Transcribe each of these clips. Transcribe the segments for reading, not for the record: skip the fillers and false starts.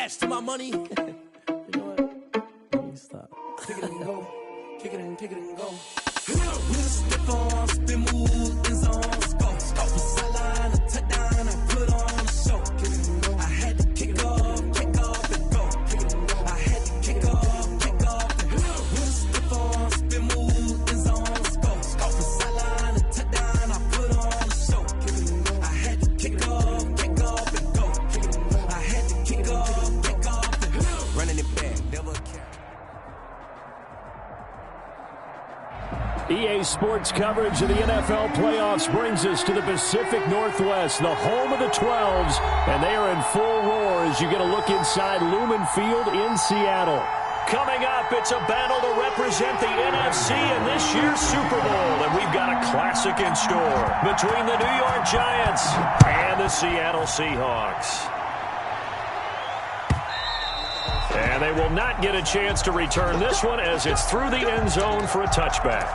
cash to my money. You know what? Let me stop. Kick it and go. Kick it and go. We'll step on, spin, move, in zone, go. Off the sideline, a touchdown, I put on a show. Kick it and go. I had to kick off and go. Kick it and go. I had to kick off and go. We'll step on, spin, move, in zone, go. Off the sideline, a touchdown, I put on a show. Kick it and go. I had to kick off and go. Kick it and go. I had to kick off and go. Running it back, never care. EA Sports coverage of the NFL playoffs brings us to the Pacific Northwest, the home of the 12s, and they are in full roar as you get a look inside Lumen Field in Seattle. Coming up, it's a battle to represent the NFC in this year's Super Bowl, and we've got a classic in store between the New York Giants and the Seattle Seahawks. And they will not get a chance to return this one as it's through the end zone for a touchback.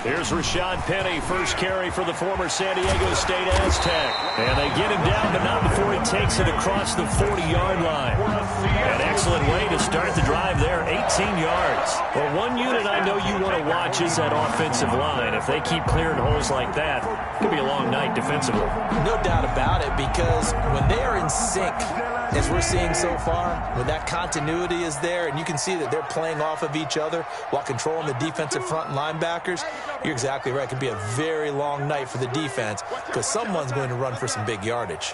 Here's Rashad Penny, first carry for the former San Diego State Aztec. And they get him down, but not before he takes it across the 40-yard line. An excellent way to start the drive there, 18 yards. Well, one unit I know you want to watch is that offensive line. If they keep clearing holes like that, it could be a long night defensively. No doubt about it, because when they are in sync, as we're seeing so far, when that continuity is there and you can see that they're playing off of each other while controlling the defensive front and linebackers, you're exactly right. It could be a very long night for the defense because someone's going to run for some big yardage.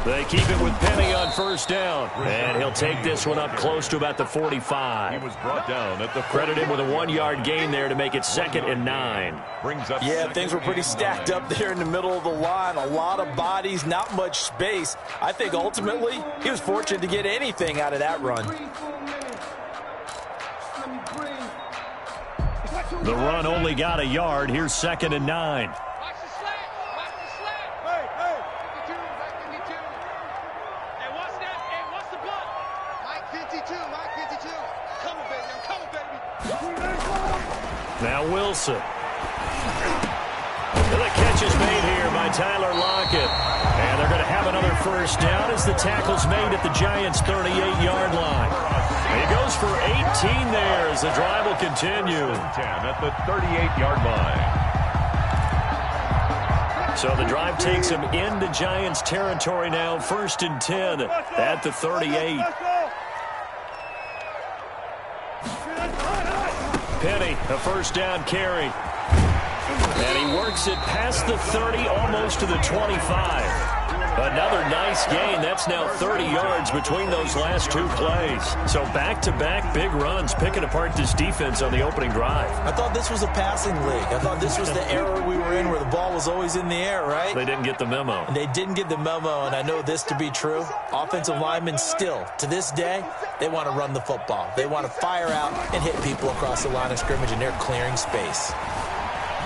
They keep it with Penny on first down, and he'll take this one up close to about the 45. He was brought down at the Credit him with a 1-yard gain there to make it 2nd and 9. Yeah, things were pretty stacked up there in the middle of the line. A lot of bodies, not much space. I think ultimately he was fortunate to get anything out of that run. The run only got a yard. Here's 2nd and 9. Now Wilson. The catch is made here by Tyler Lockett. And they're going to have another first down as the tackle's made at the Giants' 38-yard line. He goes for 18 there as the drive will continue. 10 at the 38-yard line. So the drive takes him into Giants territory now. 1st and 10 at the 38. Penny, a first down carry. And he works it past the 30, almost to the 25. Another nice gain. That's now 30 yards between those last two plays. So back-to-back big runs, picking apart this defense on the opening drive. I thought this was a passing league. I thought this was the era we were in where the ball was always in the air, right? They didn't get the memo. And they didn't get the memo, and I know this to be true. Offensive linemen still, to this day, they want to run the football. They want to fire out and hit people across the line of scrimmage, and they're clearing space.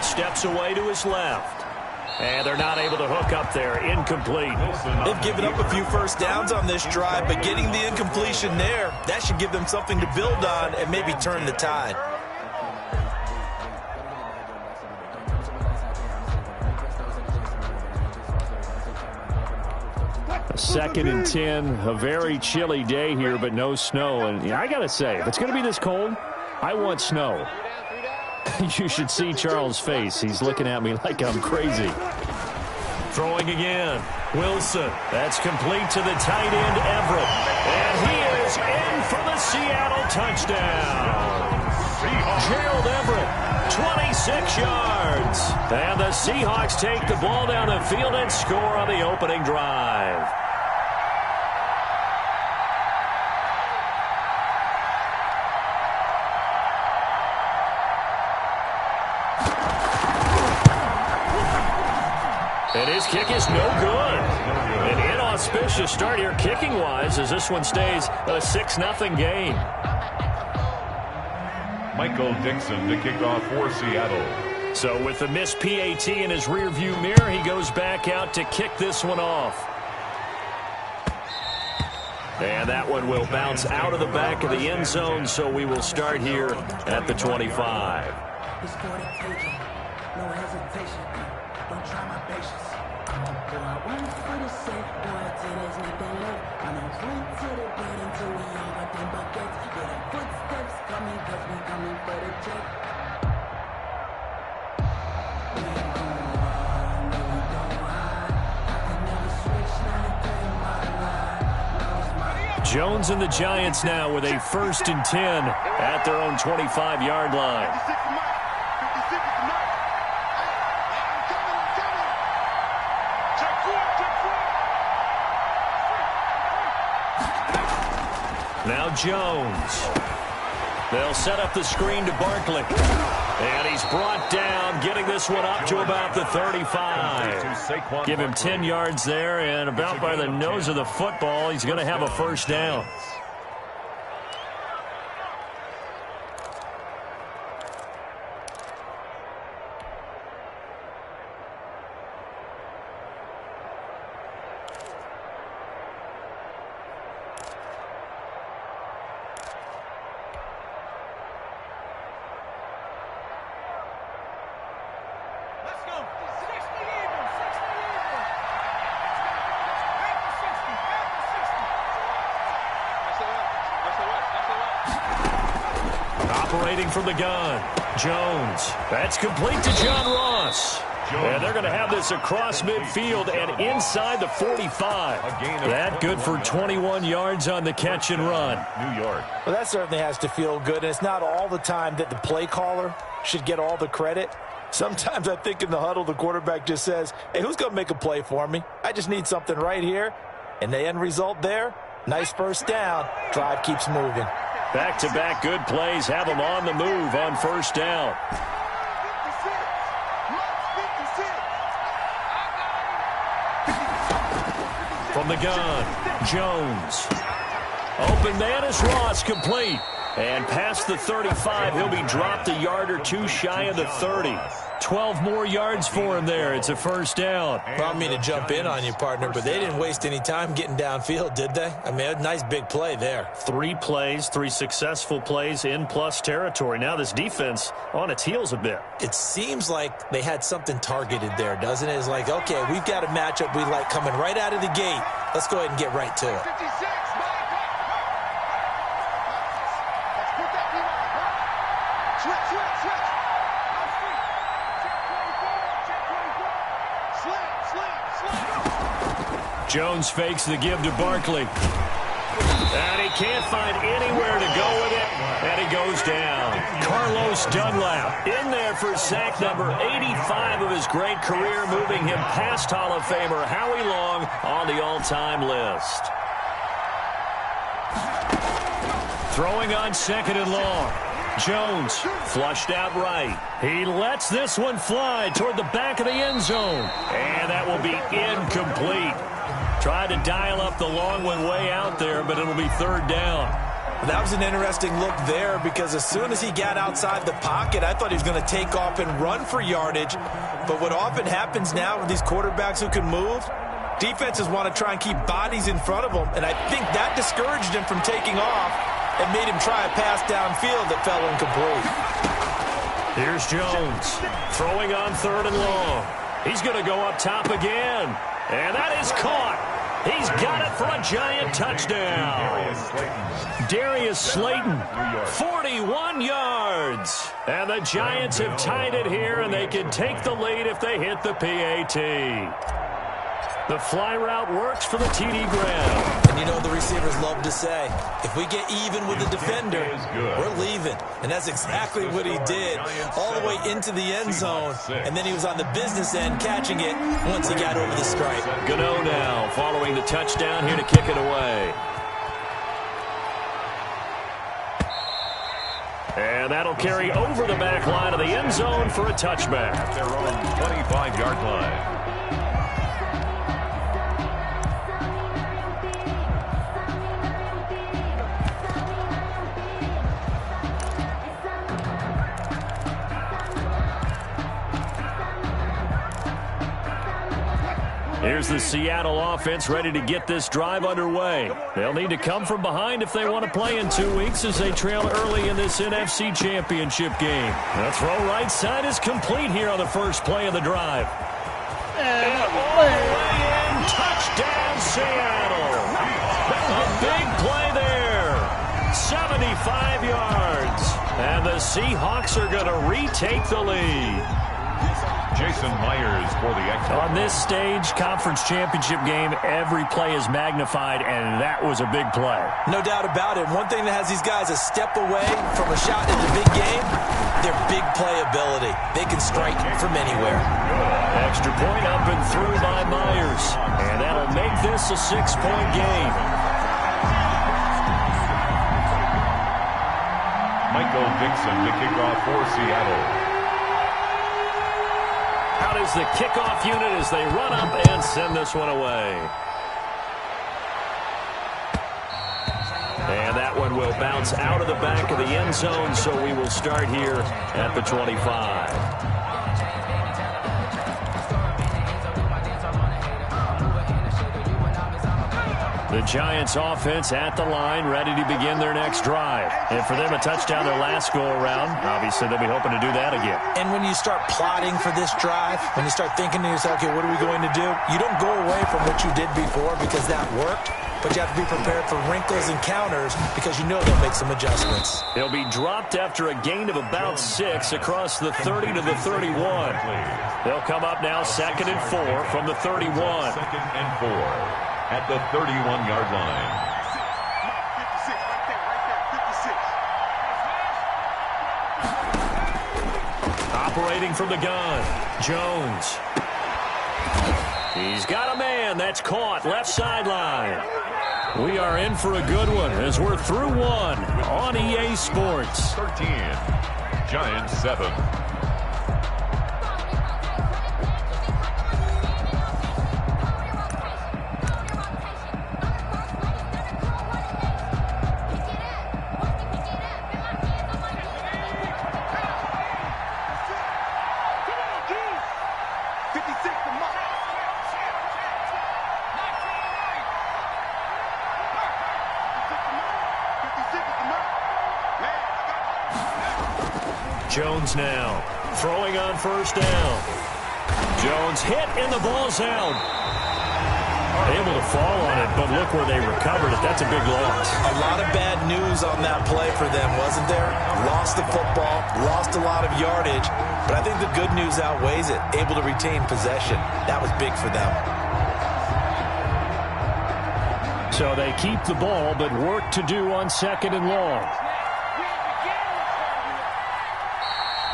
Steps away to his left. And they're not able to hook up there. Incomplete. They've given up a few first downs on this drive, but getting the incompletion there, that should give them something to build on and maybe turn the tide. Second and 10, a very chilly day here, but no snow. And I got to say, if it's going to be this cold, I want snow. You should see Charles' face. He's looking at me like I'm crazy. Throwing again. Wilson. That's complete to the tight end, Everett. And he is in for the Seattle touchdown. Gerald Everett, 26 yards. And the Seahawks take the ball down the field and score on the opening drive. And his kick is no good. An inauspicious start here kicking-wise as this one stays a 6-0 game. Michael Dixon to kick off for Seattle. So with the missed PAT in his rearview mirror, he goes back out to kick this one off. And that one will bounce out of the back of the end zone, so we will start here at the 25. It's for the taking, no hesitation. Don't try my patience. Boy, I went for the safe, boy, till there's nothing left. I know went to the bed until we all got them buckets. Yeah, the footsteps coming, cause we coming for the check. We ain't gon' run, no, we don't hide. I can never switch, now they play my line. Knows my Jones and the Giants now with a 1st and 10 at their own 25-yard line. Now Jones. They'll set up the screen to Barkley. And he's brought down, getting this one up to about the 35. Give him 10 yards there, and about by the nose of the football, he's going to have a 1st down. Operating from the gun, Jones. That's complete to John Ross. And they're going to have this across midfield and inside the 45. That good for 21 yards on the catch and run. New York. Well, that certainly has to feel good. And it's not all the time that the play caller should get all the credit. Sometimes I think in the huddle, the quarterback just says, hey, who's going to make a play for me? I just need something right here. And the end result there, nice 1st down. Drive keeps moving. Back-to-back good plays have them on the move on 1st down. From the gun, Jones. Open man is Ross, complete. And past the 35, he'll be dropped a yard or two shy of the 30. 12 more yards for him there. It's a 1st down. Well, I don't mean to jump in on you, partner, but they didn't waste any time getting downfield, did they? I mean, a nice big play there. 3 plays, 3 successful plays in plus territory. Now this defense on its heels a bit. It seems like they had something targeted there, doesn't it? It's like, okay, we've got a matchup we like coming right out of the gate. Let's go ahead and get right to it. Jones fakes the give to Barkley. And he can't find anywhere to go with it. And he goes down. Carlos Dunlap in there for sack number 85 of his great career, moving him past Hall of Famer Howie Long on the all-time list. Throwing on 2nd and long. Jones flushed out right. He lets this one fly toward the back of the end zone. And that will be incomplete. Tried to dial up the long one way out there, but it'll be 3rd down. That was an interesting look there because as soon as he got outside the pocket, I thought he was going to take off and run for yardage. But what often happens now with these quarterbacks who can move, defenses want to try and keep bodies in front of them, and I think that discouraged him from taking off and made him try a pass downfield that fell incomplete. Here's Jones throwing on 3rd and long. He's going to go up top again. And that is caught. He's got it for a giant touchdown. Darius Slayton, 41 yards. And the Giants have tied it here, and they can take the lead if they hit the PAT. The fly route works for the TD Graham. And you know the receivers love to say, if we get even with the defender, we're leaving. And that's exactly what he did all the way into the end zone. And then he was on the business end catching it once he got over the stripe. Gano now following the touchdown here to kick it away. And that'll carry over the back line of the end zone for a touchback. Their own 25-yard line. Here's the Seattle offense ready to get this drive underway. They'll need to come from behind if they want to play in 2 weeks as they trail early in this NFC Championship game. The throw right side is complete here on the first play of the drive. And all the way in, touchdown Seattle. A big play there. 75 yards. And the Seahawks are going to retake the lead. Jason Myers for the extra. On this stage, conference championship game, every play is magnified, and that was a big play. No doubt about it. One thing that has these guys a step away from a shot in the big game, their big play ability. They can strike from anywhere. Extra point up and through by Myers, and that'll make this a 6-point game. Michael Dixon to kick off for Seattle. Out is the kickoff unit as they run up and send this one away. And that one will bounce out of the back of the end zone, so we will start here at the 25. The Giants offense at the line, ready to begin their next drive. And for them, a touchdown their last go-around. Obviously, they'll be hoping to do that again. And when you start plotting for this drive, when you start thinking to yourself, okay, what are we going to do? You don't go away from what you did before because that worked, but you have to be prepared for wrinkles and counters because you know they'll make some adjustments. They'll be dropped after a gain of about 6 across the 30 to the 31. They'll come up now 2nd and 4 from the 31. 2nd and 4. At the 31-yard line. Operating from the gun, Jones. He's got a man. That's caught. Left sideline. We are in for a good one as we're through one on EA Sports. 13. Giants 7. Jones now throwing on first down. Jones hit and the ball's out. Able to fall on it, but look where they recovered it. That's a big loss. A lot of bad news on that play for them, wasn't there? Lost the football, lost a lot of yardage, but I think the good news outweighs it. Able to retain possession. That was big for them. So they keep the ball, but work to do on 2nd and long.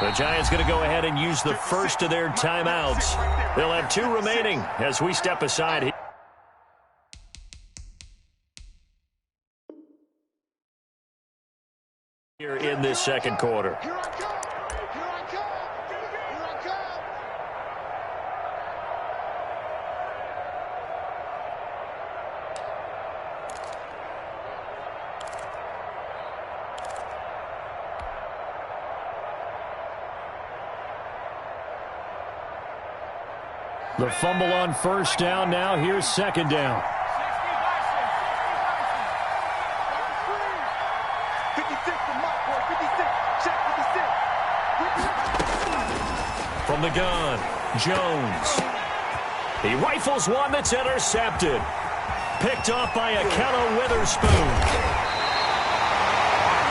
The Giants going to go ahead and use the first of their timeouts. They'll have 2 remaining as we step aside here in this second quarter. The fumble on first down. Now here's 2nd down. From the gun, Jones. He rifles one that's intercepted. Picked off by Akello Witherspoon.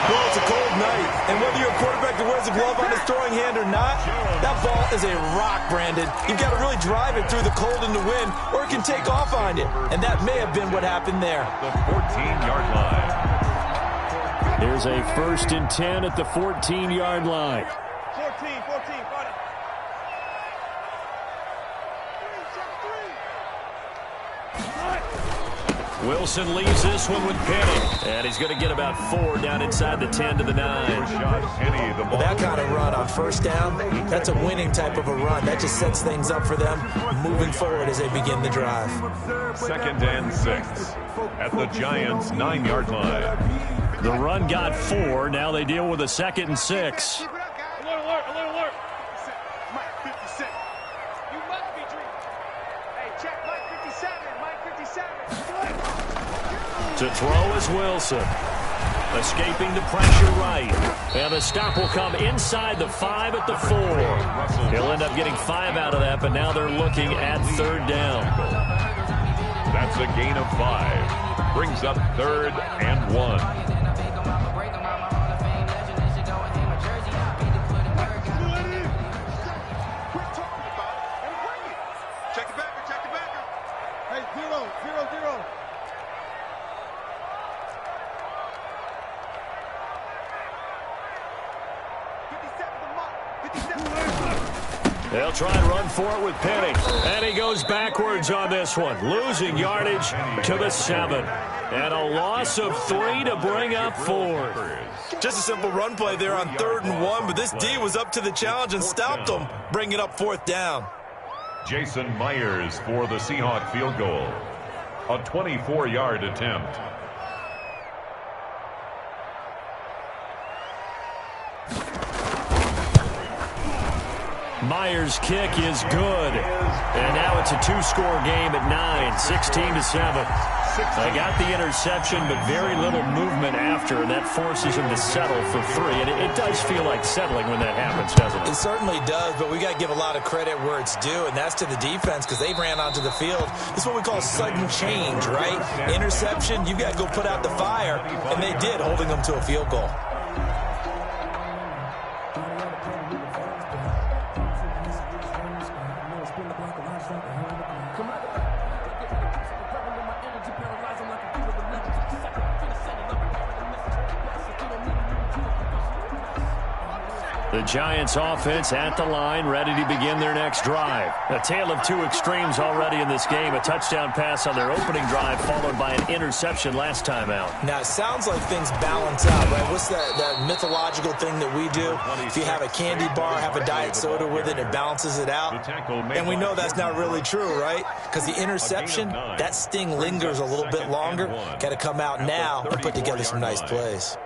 Well, it's a cold night, and whether you're a quarterback that wears a glove on his throwing hand or not, that ball is a rock, Brandon. You've got to really drive it through the cold and the wind, or it can take off on you. And that may have been what happened there. The 14-yard line. Here's a 1st and 10 at the 14-yard line. 14, 40. Wilson leaves this one with Penny. And he's going to get about 4 down inside the 10 to the 9. Penny, the ball. That kind of run on first down, that's a winning type of a run. That just sets things up for them moving forward as they begin the drive. 2nd and 6 at the Giants' 9-yard line. The run got 4. Now they deal with a 2nd and 6. Alert. You must be dreaming. Hey, Check, Mike 57, Mike 57. To throw is Wilson. Escaping the pressure right. And the stop will come inside the 5 at the 4. He'll end up getting 5 out of that, but now they're looking at 3rd down. That's a gain of 5. Brings up 3rd and 1. They'll try and run for it with Penny. And he goes backwards on this one, losing yardage to the 7. And a loss of 3 to bring up 4. Just a simple run play there on 3rd and 1, but this D was up to the challenge and stopped them, bringing up 4th down. Jason Myers for the Seahawk field goal. A 24-yard attempt. Myers' kick is good. And now it's a 2-score game at 9, 16-7. They got the interception, but very little movement after, and that forces him to settle for 3. And it does feel like settling when that happens, doesn't it? It certainly does, but we got to give a lot of credit where it's due, and that's to the defense because they ran onto the field. This is what we call sudden change, right? Interception, you got to go put out the fire, and they did, holding them to a field goal. The Giants offense at the line, ready to begin their next drive. A tale of 2 extremes already in this game. A touchdown pass on their opening drive, followed by an interception last time out. Now, it sounds like things balance out, right? What's that mythological thing that we do? If you have a candy bar, have a diet soda with it, it balances it out. And we know that's not really true, right? Because the interception, that sting lingers a little bit longer. Got to come out now and put together some nice plays.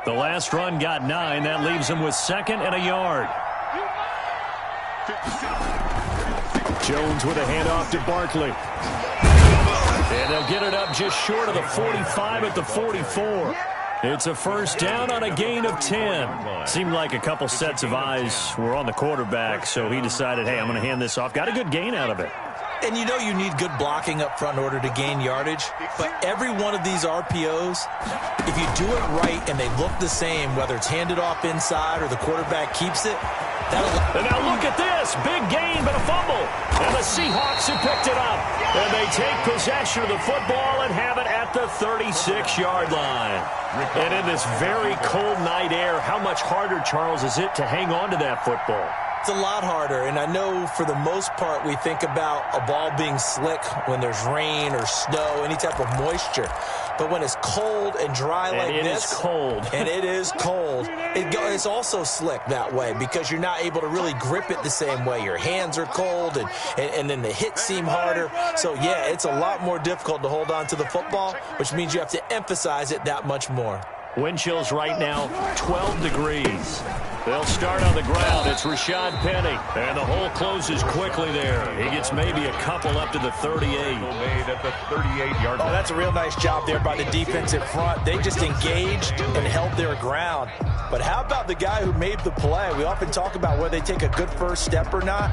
The last run got 9. That leaves him with 2nd and a yard. Jones with a handoff to Barkley. And they'll get it up just short of the 45 at the 44. It's a 1st down on a gain of 10. Seemed like a couple sets of eyes were on the quarterback, so he decided, hey, I'm going to hand this off. Got a good gain out of it. And you know you need good blocking up front in order to gain yardage. But every one of these RPOs, if you do it right and they look the same, whether it's handed off inside or the quarterback keeps it, and now look at this. Big gain, but a fumble. And the Seahawks have picked it up. And they take possession of the football and have it at the 36-yard line. And in this very cold night air, how much harder, Charles, is it to hang on to that football? It's a lot harder, and I know for the most part we think about a ball being slick when there's rain or snow, any type of moisture. But when it's cold and dry like this, and it is cold, and it is cold, it's also slick that way because you're not able to really grip it the same way. Your hands are cold, and then the hits seem harder. So, yeah, it's a lot more difficult to hold on to the football, which means you have to emphasize it that much more. Wind chills right now, 12 degrees. They'll start on the ground. It's Rashad Penny. And the hole closes quickly there. He gets maybe a couple up to the 38. Made at the 38-yard line. Oh, that's a real nice job there by the defensive front. They just engaged and held their ground. But how about the guy who made the play? We often talk about whether they take a good first step or not.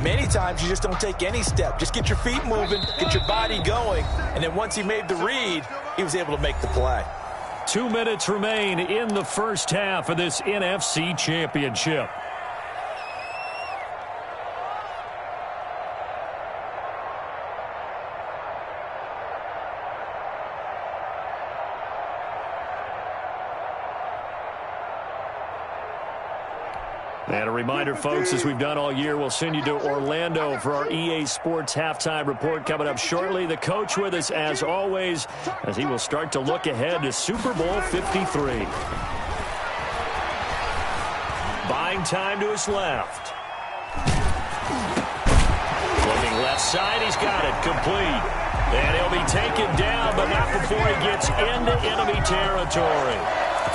Many times you just don't take any step. Just get your feet moving, get your body going. And then once he made the read, he was able to make the play. 2 minutes remain in the first half of this NFC Championship. And a reminder, folks, as we've done all year, we'll send you to Orlando for our EA Sports Halftime Report coming up shortly. The coach with us, as always, as he will start to look ahead to Super Bowl 53. Buying time to his left. Looking left side, he's got it, complete. And he'll be taken down, but not before he gets into enemy territory.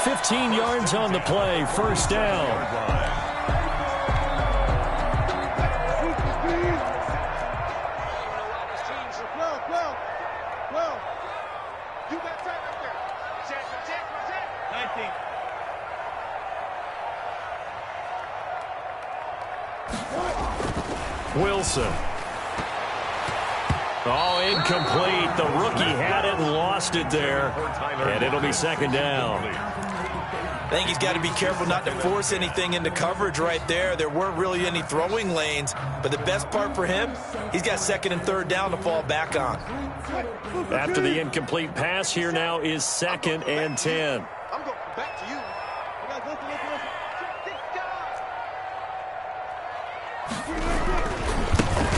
15 yards on the play, first down. Wilson. Oh, incomplete. The rookie had it and lost it there. And it'll be second down. I think he's got to be careful not to force anything into coverage right there. There weren't really any throwing lanes. But the best part for him, he's got second and third down to fall back on. After the incomplete pass, here now is second and 10. I'm going back to you.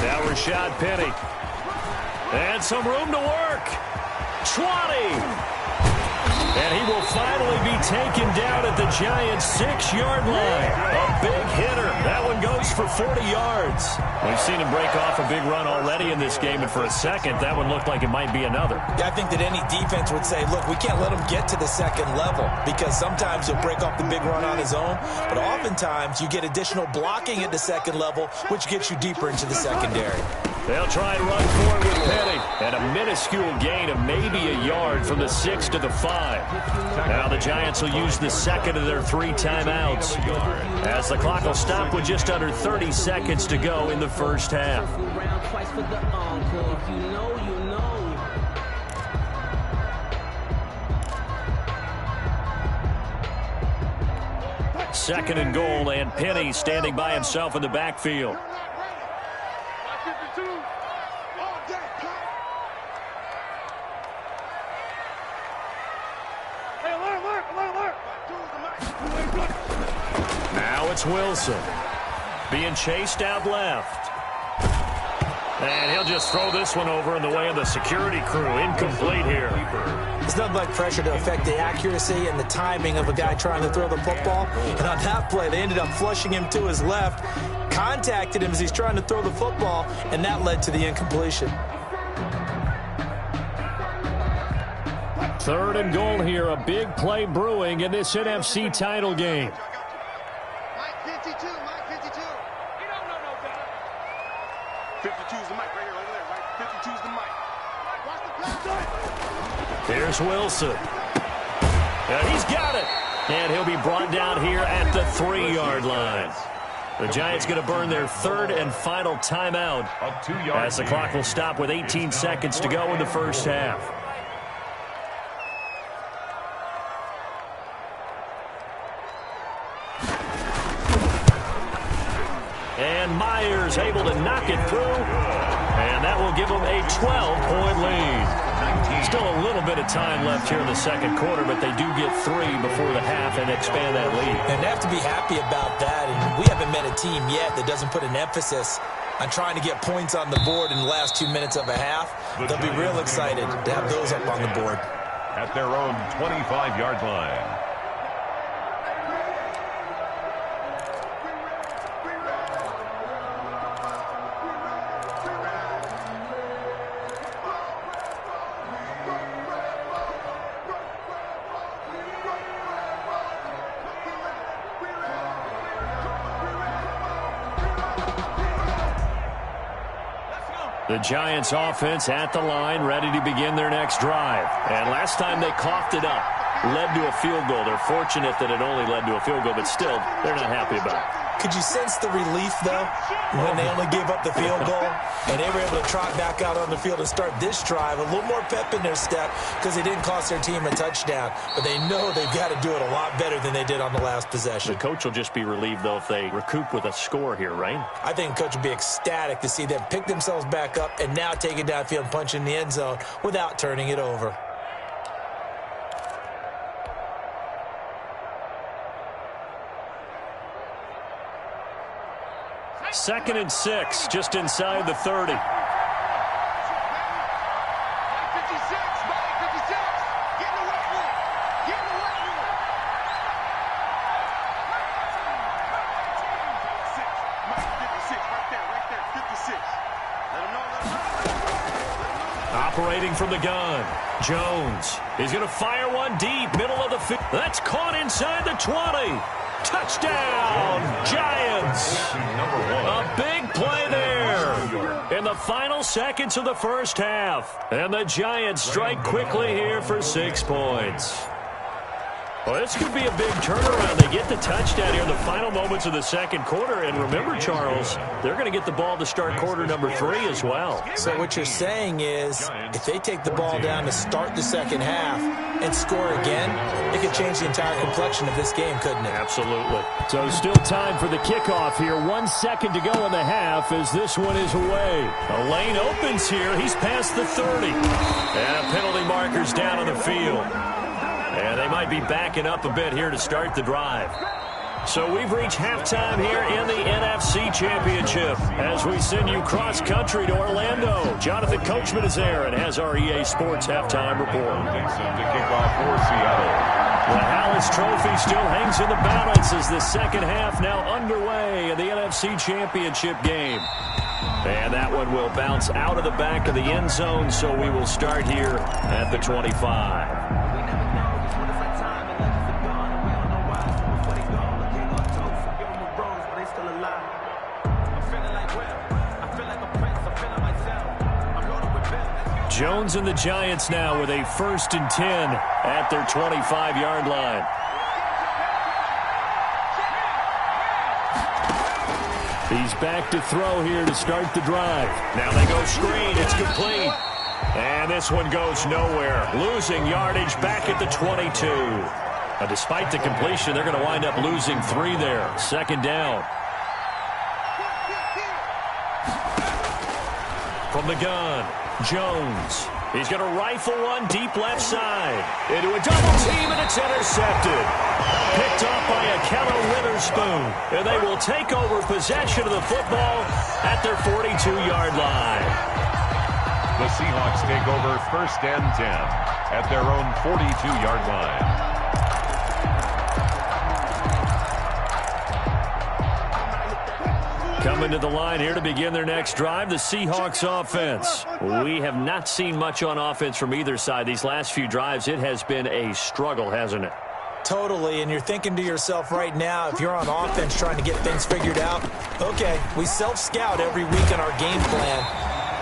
Now Rashad Penny. And some room to work. 20. And he will finally be taken down at the Giants' 6-yard line. A big hitter. That one goes for 40 yards. We've seen him break off a big run already in this game, and for a second, that one looked like it might be another. Yeah, I think that any defense would say, look, we can't let him get to the second level, because sometimes he'll break off the big run on his own, but oftentimes you get additional blocking at the second level, which gets you deeper into the secondary. They'll try and run for it with Penny. And a minuscule gain of maybe a yard from the 6 to the 5. Now the Giants will use the second of their 3 timeouts, as the clock will stop with just under 30 seconds to go in the first half. Second and goal, and Penny standing by himself in the backfield. Now it's Wilson being chased out left. And he'll just throw this one over in the way of the security crew. Incomplete here. It's nothing like pressure to affect the accuracy and the timing of a guy trying to throw the football. And on that play, they ended up flushing him to his left, contacted him as he's trying to throw the football, and that led to the incompletion. Third and goal here. A big play brewing in this NFC title game. Mike 52, Mike 52. You don't know no better. 52's the mic right here, over there, right? 52's the mic. Watch the pass. Here's Wilson. And he's got it. And he'll be brought down here at the 3-yard line. The Giants going to burn their third and final timeout as the clock will stop with 18 seconds to go in the first half. And Myers able to knock it through, and that will give them a 12-point lead. Still a little bit of time left here in the second quarter, but they do get 3 before the half and expand that lead. And they have to be happy about that, and we haven't met a team yet that doesn't put an emphasis on trying to get points on the board in the last 2 minutes of a half. They'll be real excited to have those up on the board. At their own 25-yard line. The Giants offense at the line, ready to begin their next drive. And last time they coughed it up, led to a field goal. They're fortunate that it only led to a field goal, but still, they're not happy about it. Could you sense the relief, though, when they only gave up the field goal and they were able to trot back out on the field and start this drive? A little more pep in their step because they didn't cost their team a touchdown, but they know they've got to do it a lot better than they did on the last possession. The coach will just be relieved, though, if they recoup with a score here, right? I think the coach will be ecstatic to see them pick themselves back up and now take it downfield and punch in the end zone without turning it over. Second and 6, just inside the 30. Mike 56, Mike 56. Get in the wet room. Get in the wet room. Mike 56, right there, 56. Let him know, let him know. Operating from the gun. Jones is going to fire one deep, middle of the field. That's caught inside the 20. Touchdown, Giants. A big play there in the final seconds of the first half. And the Giants strike quickly here for 6 points. Well, this could be a big turnaround. They get the touchdown here in the final moments of the second quarter. And remember, Charles, they're going to get the ball to start quarter number 3 as well. So what you're saying is if they take the ball down to start the second half and score again, it could change the entire complexion of this game, couldn't it? Absolutely. So still time for the kickoff here. 1 second to go in the half as this one is away. A lane opens here. He's past the 30. And a penalty marker's down on the field. And they might be backing up a bit here to start the drive. So we've reached halftime here in the NFC Championship as we send you cross-country to Orlando. Jonathan Coachman is there and has our EA Sports halftime report. To kick off for Seattle. The Hallis Trophy still hangs in the balance as the second half now underway in the NFC Championship game. And that one will bounce out of the back of the end zone, so we will start here at the 25. Jones and the Giants now with a 1st and 10 at their 25-yard line. He's back to throw here to start the drive. Now they go screen. It's complete. And this one goes nowhere. Losing yardage back at the 22. Now, despite the completion, they're going to wind up losing 3 there. Second down. From the gun, Jones. He's going to rifle one deep left side. Into a double team, and it's intercepted. Picked off by Akello Witherspoon. And they will take over possession of the football at their 42-yard line. The Seahawks take over 1st and 10 at their own 42-yard line. Coming to the line here to begin their next drive, the Seahawks offense. We have not seen much on offense from either side. These last few drives, it has been a struggle, hasn't it? Totally, and you're thinking to yourself right now, if you're on offense trying to get things figured out, okay, we self-scout every week in our game plan.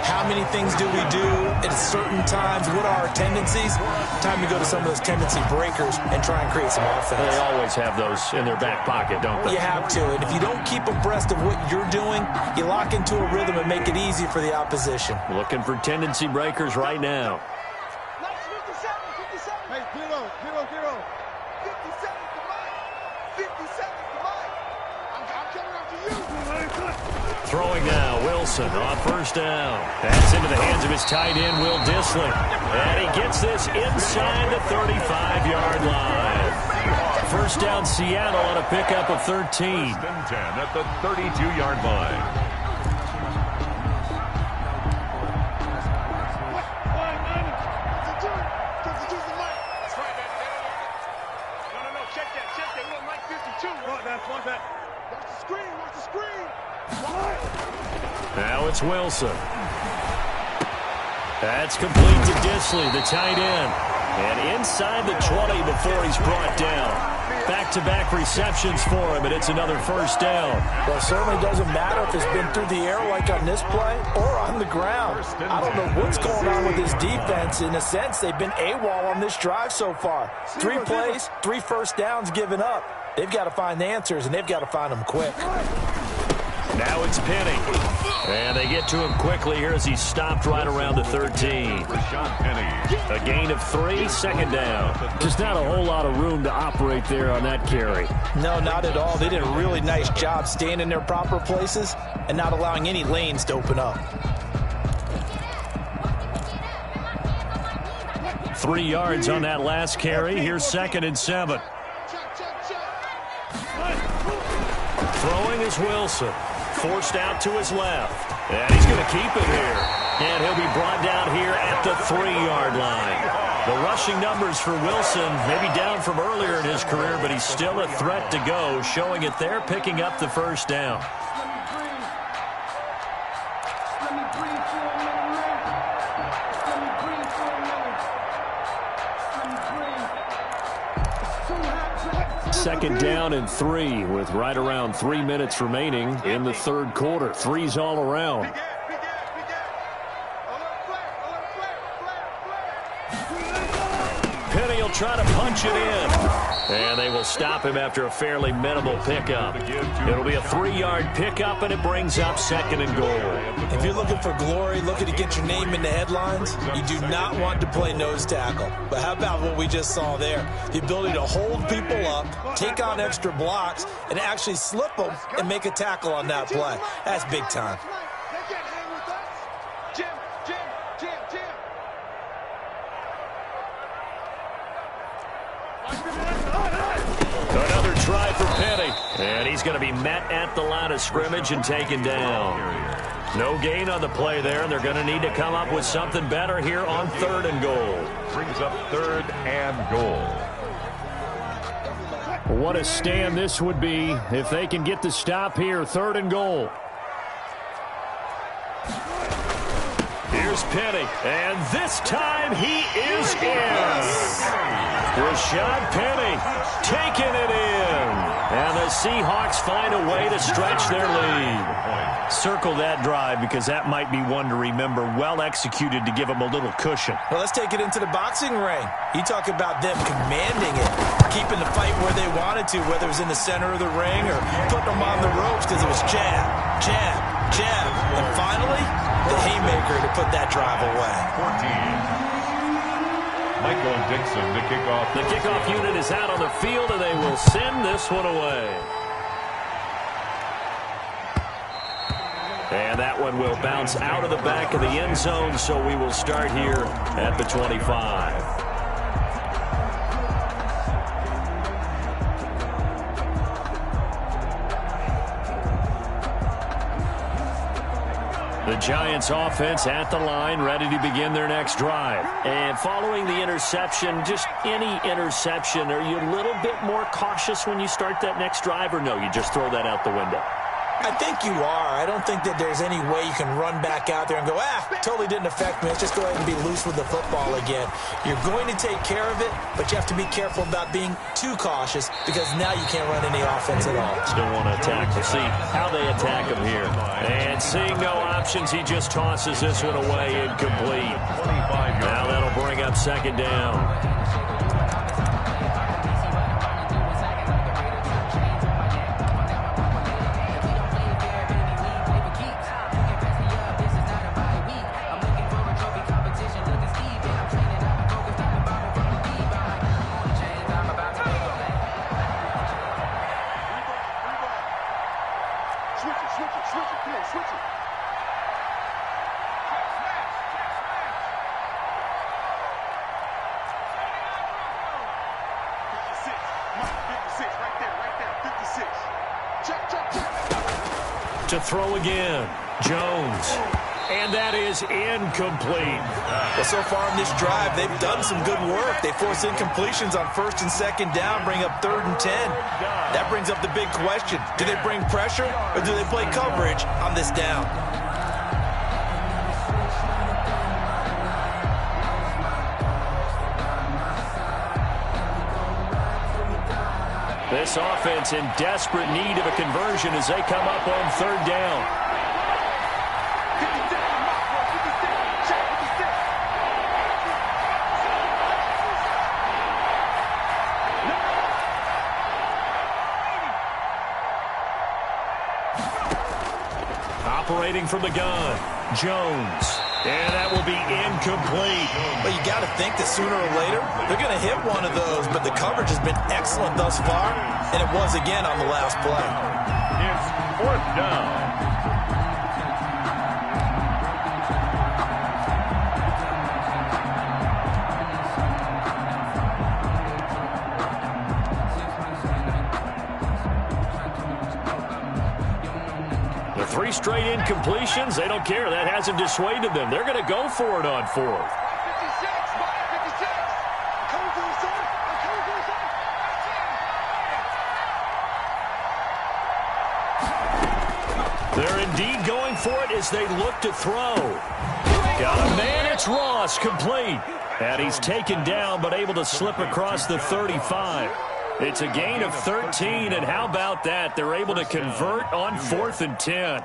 How many things do we do at certain times? What are our tendencies? Time to go to some of those tendency breakers and try and create some offense. They always have those in their back pocket, don't they? You have to, and if you don't keep abreast of what you're doing, you lock into a rhythm and make it easy for the opposition. Looking for tendency breakers right now. Hey, get on. 50 seconds to Mike. 50 seconds to Mike. I'm coming after you. Throwing now, Wilson on 1st down. That's into the hands of his tight end, Will Dissling. And he gets this inside the 35-yard line. 1st down, Seattle on a pickup of 13. 1st and 10 at the 32-yard line. Now it's Wilson. That's complete to Dissling, the tight end. And inside the 20 before he's brought down. Back-to-back receptions for him, and it's another 1st down. Well, it certainly doesn't matter if it's been through the air like on this play or on the ground. I don't know what's going on with this defense. In a sense, they've been AWOL on this drive so far. 3 plays, 3 1st downs given up. They've got to find the answers, and they've got to find them quick. Now it's Penny. And they get to him quickly here as he's stopped right around the 13. A gain of 3, 2nd down. Just not a whole lot of room to operate there on that carry. No, not at all. They did a really nice job staying in their proper places and not allowing any lanes to open up. 3 yards on that last carry. Here's 2nd and 7. Throwing is Wilson. Forced out to his left. And he's going to keep it here. And he'll be brought down here at the 3-yard line. The rushing numbers for Wilson, maybe down from earlier in his career, but he's still a threat to go, showing it there, picking up the 1st down. Second down and 3 with right around 3 minutes remaining in the third quarter. Threes all around. Penny will try to punch it in. And they will stop him after a fairly minimal pickup. It'll be a 3-yard pickup, and it brings up second and goal. If you're looking for glory, looking to get your name in the headlines, you do not want to play nose tackle. But how about what we just saw there? The ability to hold people up, take on extra blocks, and actually slip them and make a tackle on that play. That's big time. Another try for Penny. And he's going to be met at the line of scrimmage and taken down. No gain on the play there, and they're going to need to come up with something better here on third and goal. Brings up third and goal. What a stand this would be if they can get the stop here. Third and goal. Here's Penny, and this time he is in. Rashad Penny taking it in. And the Seahawks find a way to stretch their lead. Circle that drive because that might be one to remember. Well executed to give them a little cushion. Well, let's take it into the boxing ring. You talk about them commanding it, keeping the fight where they wanted to, whether it was in the center of the ring or putting them on the ropes because it was jab, jab, jab. And finally, the haymaker to put that drive away. 14. Michael Dixon to kick off. The kickoff unit is out on the field, and they will send this one away. And that one will bounce out of the back of the end zone, so we will start here at the 25. The Giants offense at the line, ready to begin their next drive. And following the interception, just any interception, are you a little bit more cautious when you start that next drive, or no, you just throw that out the window? I think you are. I don't think that there's any way you can run back out there and go, totally didn't affect me. Let's just go ahead and be loose with the football again. You're going to take care of it, but you have to be careful about being too cautious because now you can't run any offense at all. Still want to attack. We'll see how they attack him here. And seeing no options, he just tosses this one away incomplete. Now that'll bring up second down. To throw again, Jones. And that is incomplete. Well, so far in this drive, they've done some good work. They force incompletions on first and second down, bring up third and 10. That brings up the big question. Do they bring pressure or do they play coverage on this down? This offense in desperate need of a conversion as they come up on third down. Operating from the gun, Jones. And that will be incomplete. Well, you got to think that sooner or later, they're going to hit one of those, but the coverage has been excellent thus far, and it was again on the last play. It's fourth down. Three straight incompletions. They don't care. That hasn't dissuaded them. They're going to go for it on fourth. They're indeed going for it as they look to throw. Got a man. It's Ross, complete. And he's taken down but able to slip across the 35. It's a gain of 13, and how about that? They're able to convert on 4th and 10.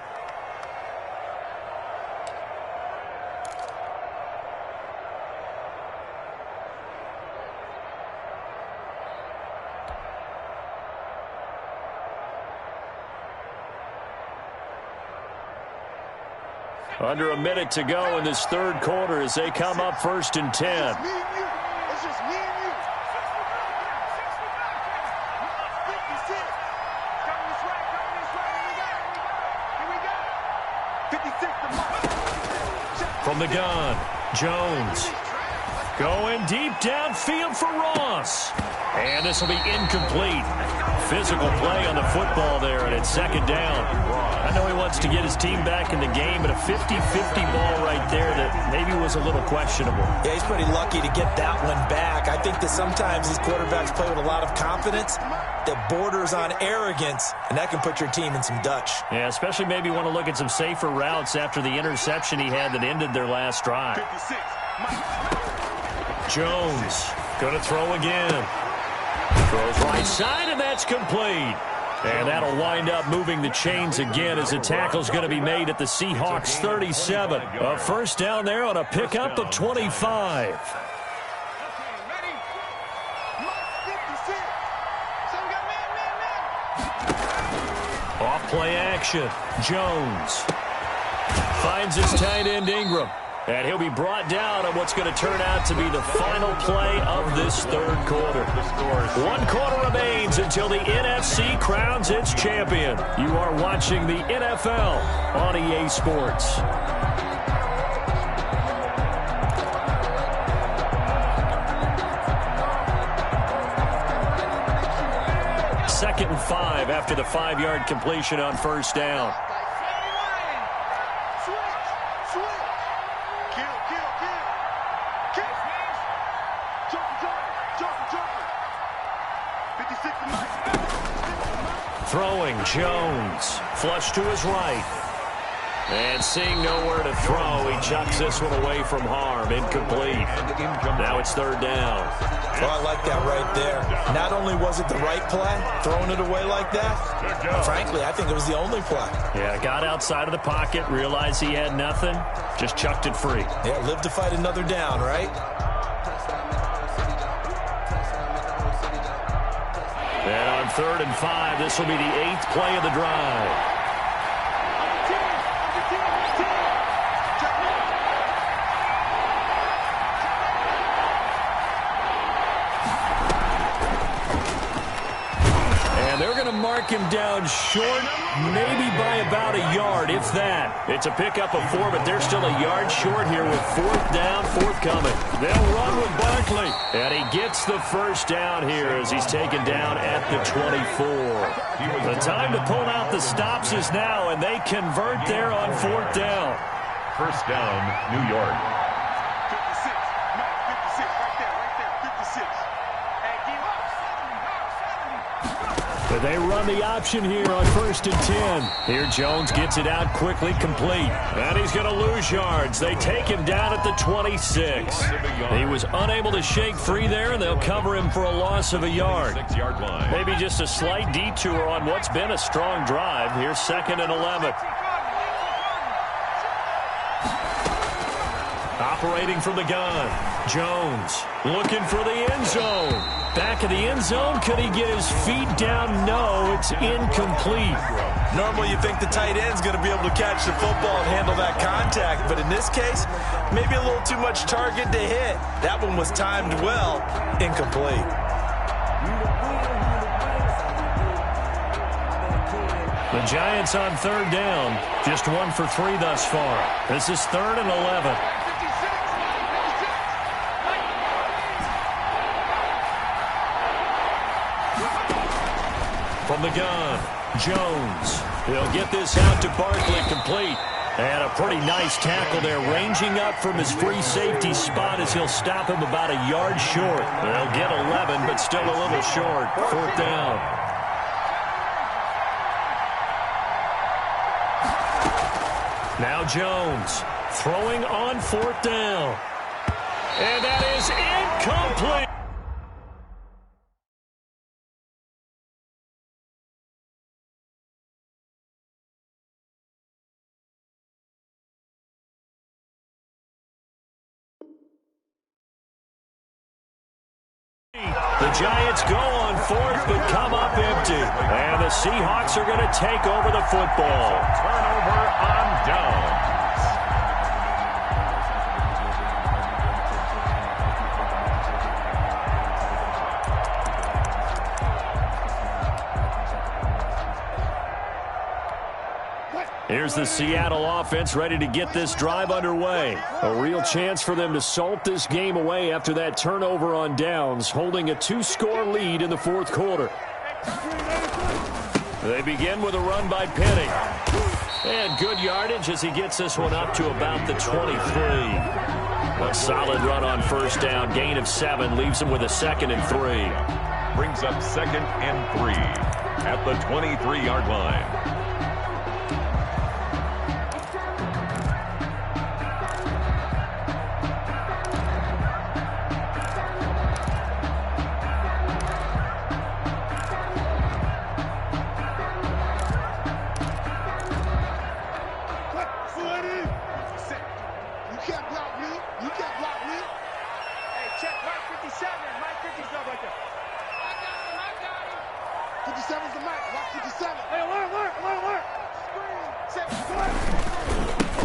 Under a minute to go in this third quarter as they come up 1st and 10. It's just me and you. 56. Coming this way. Here we go. 56 to Mike. From the gun, Jones. Going deep downfield for Ross. And this will be incomplete. Physical play on the football there, and it's 2nd down. I know he wants to get his team back in the game, but a 50-50 ball right there that maybe was a little questionable. Yeah, he's pretty lucky to get that one back. I think that sometimes these quarterbacks play with a lot of confidence that borders on arrogance, and that can put your team in some Dutch. Yeah, especially maybe want to look at some safer routes after the interception he had that ended their last drive. 56. Jones going to throw again. Throws right side, and that's complete. And that'll wind up moving the chains again as the tackle's going to be made at the Seahawks 37. A 1st down there on a pickup of 25. Off play action. Jones finds his tight end Ingram. And he'll be brought down on what's going to turn out to be the final play of this third quarter. 1 quarter remains until the NFC crowns its champion. You are watching the NFL on EA Sports. Second and 5 after the 5-yard completion on 1st down. Throwing, Jones. Flush to his right. And seeing nowhere to throw, he chucks this one away from harm. Incomplete. Now it's 3rd down. Oh, I like that right there. Not only was it the right play, throwing it away like that, but frankly, I think it was the only play. Yeah, got outside of the pocket, realized he had nothing, just chucked it free. Yeah, live to fight another down, right? And on 3rd and 5, this will be the 8th play of the drive. They're going to mark him down short, maybe by about a yard, if that. It's a pickup of 4, but they're still a yard short here with 4th down, forthcoming. They'll run with Barkley. And he gets the 1st down here as he's taken down at the 24. The time to pull out the stops is now, and they convert there on 4th down. 1st down, New York. 56. Mike, 56. Right there. 56. But they run the option here on 1st and 10. Here Jones gets it out quickly, complete. And he's going to lose yards. They take him down at the 26. He was unable to shake free there, and they'll cover him for a loss of a yard. 6-yard line. Maybe just a slight detour on what's been a strong drive. Here's 2nd and 11. Operating from the gun. Jones looking for the end zone. Back of the end zone. Could he get his feet down? No, it's incomplete. Normally you think the tight end's going to be able to catch the football and handle that contact, but in this case, maybe a little too much target to hit. That one was timed well. Incomplete. The Giants on 3rd down. Just 1 for 3 thus far. This is 3rd and 11. From the gun, Jones. He'll get this out to Barkley, complete. And a pretty nice tackle there, ranging up from his free safety spot as he'll stop him about a yard short. They'll get 11, but still a little short. 4th down. Now Jones throwing on 4th down. And that is incomplete. The Giants go on fourth, but come up empty. And the Seahawks are going to take over the football. Turnover on downs. Here's the Seattle offense ready to get this drive underway. A real chance for them to salt this game away after that turnover on downs, holding a 2-score lead in the fourth quarter. They begin with a run by Penny. And good yardage as he gets this one up to about the 23. A solid run on first down. Gain of 7 leaves him with a 2nd and 3. Brings up 2nd and 3 at the 23-yard line.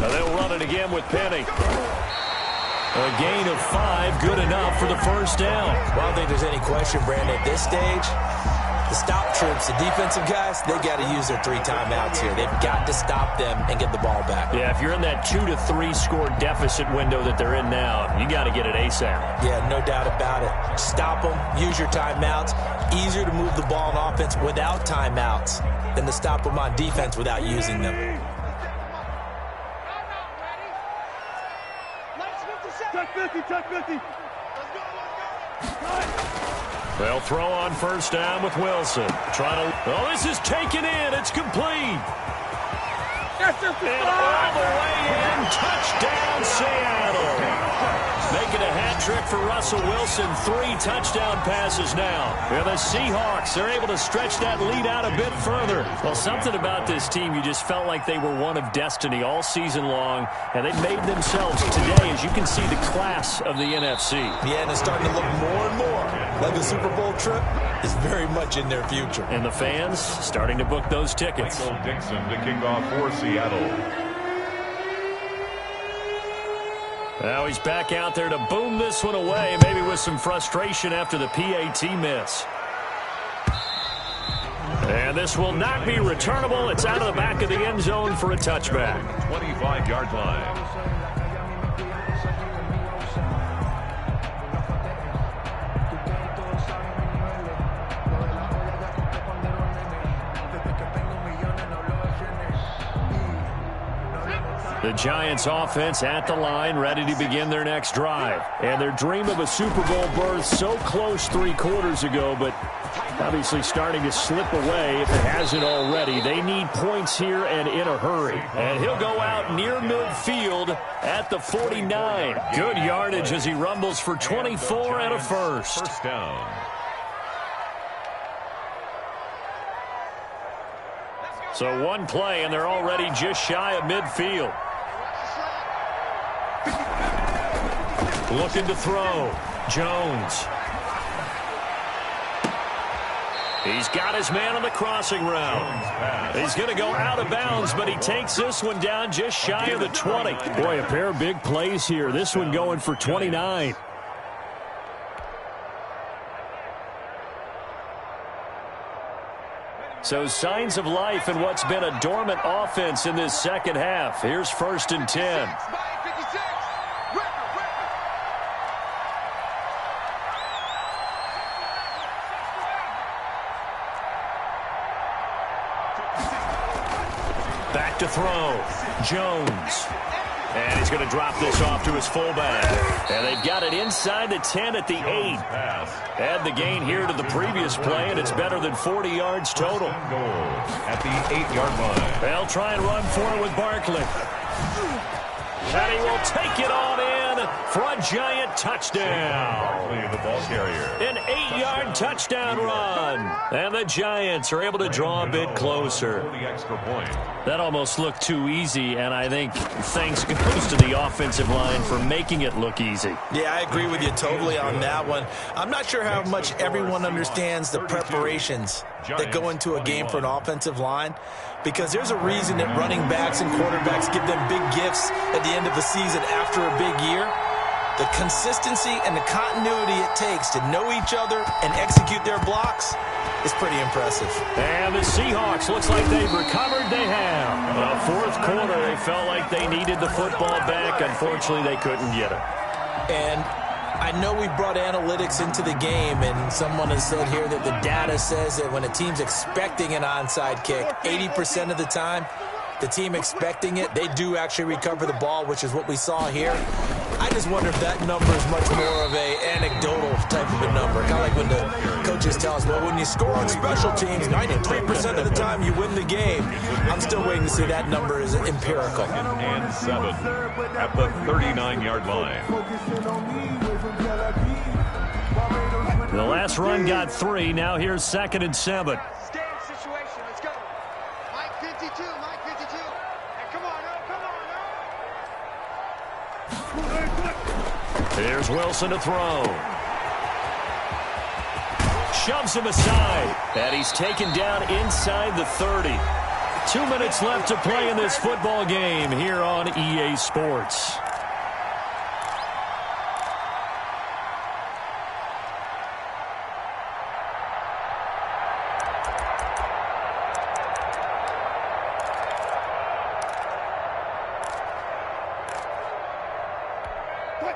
They'll run it again with Penny. A gain of 5, good enough for the first down. Well, I don't think there's any question, Brandon, at this stage, the stop troops, the defensive guys, they got to use their 3 timeouts here. They've got to stop them and get the ball back. Yeah, if you're in that 2 to 3 score deficit window that they're in now, you got to get it ASAP. Yeah, no doubt about it. Stop them, use your timeouts. Easier to move the ball on offense without timeouts than to stop them on defense without using them. Touch 50. They'll throw on first down with Wilson. Oh, this is taken in. It's complete. And all the way in. Touchdown, Seattle. Making a hat trick for Russell Wilson. 3 touchdown passes now. And the Seahawks are able to stretch that lead out a bit further. Well, something about this team, you just felt like they were one of destiny all season long. And they made themselves today, as you can see, the class of the NFC. Yeah, and it's starting to look more and more like the Super Bowl trip is very much in their future. And the fans starting to book those tickets. Michael Dixon to kick off for Seattle. Now he's back out there to boom this one away, maybe with some frustration after the PAT miss. And this will not be returnable. It's out of the back of the end zone for a touchback. 25-yard line. The Giants offense at the line, ready to begin their next drive. And their dream of a Super Bowl berth so close 3 quarters ago, but obviously starting to slip away if it hasn't already. They need points here and in a hurry. And he'll go out near midfield at the 49. Good yardage as he rumbles for 24 and a first. First down. So one play, and they're already just shy of midfield. Looking to throw. Jones. He's got his man on the crossing route. He's going to go out of bounds, but he takes this one down just shy of the 20. Boy, a pair of big plays here. This one going for 29. So signs of life in what's been a dormant offense in this second half. Here's 1st and 10. Back to throw. Jones. And he's going to drop this off to his fullback. And they've got it inside the 10 at the 8. Add the gain here to the previous play, and it's better than 40 yards total. At the 8-yard line. They'll try and run for it with Barkley. And he will take it on in for a giant touchdown. The ball carrier. An 8-yard touchdown run. And the Giants are able to draw a bit closer. The extra point. That almost looked too easy, and I think thanks goes to the offensive line for making it look easy. Yeah, I agree with you totally on that one. I'm not sure how much everyone understands the preparations that go into a game for an offensive line, because there's a reason that running backs and quarterbacks give them big gifts at the end of the season after a big year. The consistency and the continuity it takes to know each other and execute their blocks is pretty impressive. And the Seahawks, looks like they've recovered. They have. The fourth quarter, they felt like they needed the football back. Unfortunately, they couldn't get it. And I know we brought analytics into the game, and someone has said here that the data says that when a team's expecting an onside kick, 80% of the time, the team expecting it, they do actually recover the ball, which is what we saw here. I just wonder if that number is much more of a anecdotal type of a number. Kind of like when the coaches tell us, well, when you score on special teams, 93% of the time you win the game. I'm still waiting to see that number is empirical. And 7 at the 39-yard line. The last run got 3. Now here's 2nd and 7. Stand situation. Let's go. Mike 52. Mike 52. Hey, come on, Here's Wilson to throw. Shoves him aside. And he's taken down inside the 30. 2 minutes left to play in this football game here on EA Sports.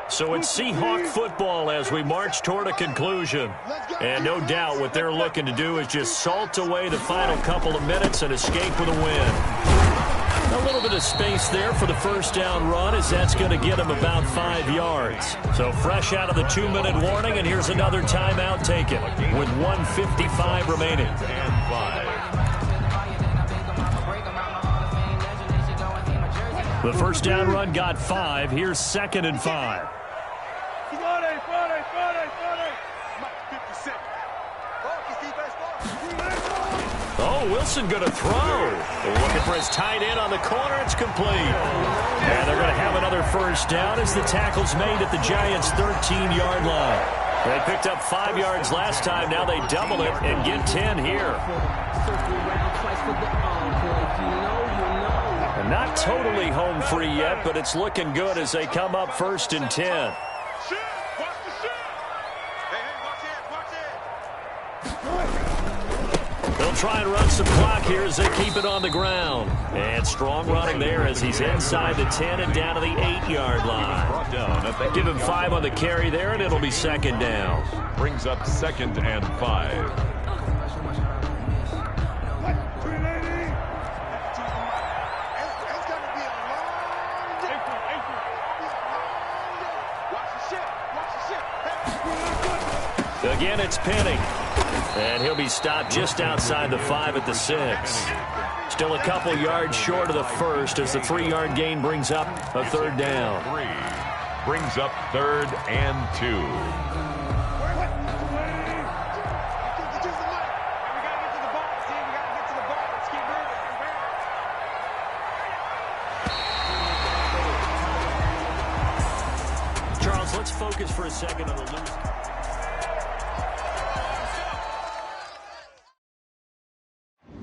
So it's Seahawk football as we march toward a conclusion. And no doubt what they're looking to do is just salt away the final couple of minutes and escape with a win. A little bit of space there for the first down run, as that's going to get him about 5 yards. So fresh out of the 2-minute warning, and here's another timeout taken with 1:55 remaining. And 5. The first down run got 5. Here's 2nd and 5. Oh, Wilson going to throw. Looking for his tight end on the corner. It's complete. And they're going to have another first down as the tackle's made at the Giants' 13-yard line. They picked up 5 yards last time. Now they double it and get 10 here. And not totally home free yet, but it's looking good as they come up 1st and 10. They'll try and run some clock here as they keep it on the ground. And strong running there as he's inside the 10 and down to the 8-yard line. Give him 5 on the carry there, and it'll be 2nd down. Brings up 2nd and 5. Again, it's Penny. And he'll be stopped just outside the 5 at the 6. Still a couple yards short of the first as the 3-yard gain brings up a 3rd down. 3 brings up 3rd and 2. Charles, let's focus for a second on the lose.